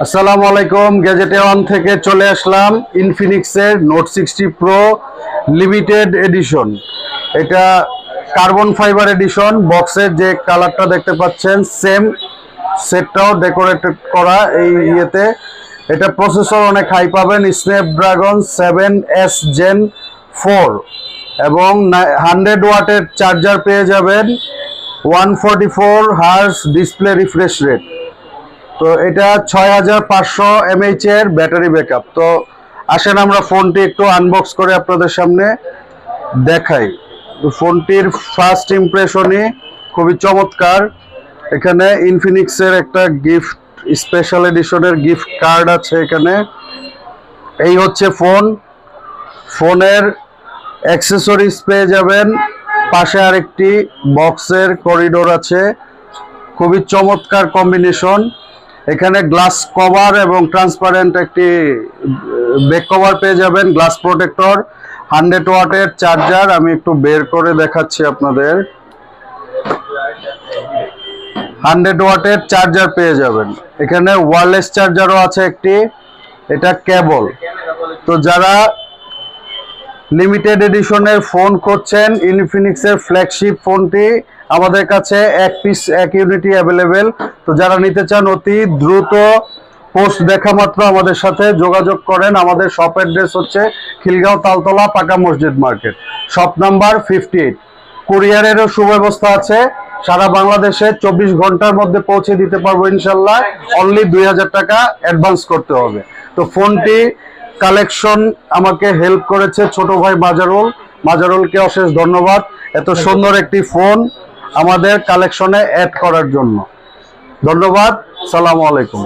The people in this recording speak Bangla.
আসসালামু আলাইকুম। গ্যাজেটে ওয়ান থেকে চলে আসলাম ইনফিনিক্সের নোট 60 প্রো লিমিটেড এডিশন। এটা কার্বন ফাইবার এডিশন। বক্সের যে কালারটা দেখতে পাচ্ছেন সেম, সেটটাও ডেকোরেটেড করা এই ইয়েতে। এটা প্রসেসর অনেক হাই পাবেন, স্ন্যাপড্রাগন 7S Gen 4 এবং 100 ওয়াটের চার্জার পেয়ে যাবেন, 144 হার্জ ডিসপ্লে রিফ্রেশ রেট। তো এটা 6500 mAh এর ব্যাটারি ব্যাকআপ। তো আসেন আমরা ফোনটি একটু আনবক্স করে আপনাদের সামনে দেখাই। তো ফোনটির ফার্স্ট ইমপ্রেশনই খুবই চমৎকার। এখানে ইনফিনিক্সের একটা গিফট, স্পেশাল এডিশনের গিফট কার্ড আছে এখানে। এই হচ্ছে ফোনের অ্যাক্সেসরিজ পেয়ে যাবেন। পাশে আরেকটি বক্সের করিডোর আছে, খুবই চমৎকার কম্বিনেশন। এখানে গ্লাস কভার এবং ট্রান্সপারেন্ট একটি ব্যাক কভার পেয়ে যাবেন, গ্লাস প্রোটেক্টর, 100 ওয়াটের চার্জার। আমি একটু বের করে দেখাচ্ছি আপনাদের। 100 ওয়াটের চার্জার পেয়ে যাবেন। এখানে ওয়্যারলেস চার্জারও আছে একটি, এটা কেবল। তো যারা লিমিটেড এডিশনের ফোন করছেন, ইনফিনিক্সের ফ্ল্যাগশিপ ফোনটি আমাদের কাছে এক পিস এক ইউনিটই অ্যাভেলেবেল। তো যারা নিতে চান অতি দ্রুত পোস্ট দেখা মাত্র আমাদের সাথে যোগাযোগ করেন। আমাদের শপ অ্যাড্রেস হচ্ছে খিলগাঁও তালতলা পাকা মসজিদ মার্কেট, শপ নাম্বার 58। কুরিয়ারেরও সুব্যবস্থা আছে, সারা বাংলাদেশে 24 ঘন্টার মধ্যে পৌঁছে দিতে পারবো ইনশাল্লাহ। অনলি 2000 টাকা অ্যাডভান্স করতে হবে। তো ফোনটি কালেকশন আমাকে হেল্প করেছে ছোট ভাই মাজারুলকে অশেষ ধন্যবাদ এত সুন্দর একটি ফোন আমাদের কালেকশনে অ্যাড করার জন্য। ধন্যবাদ। সালামু আলাইকুম।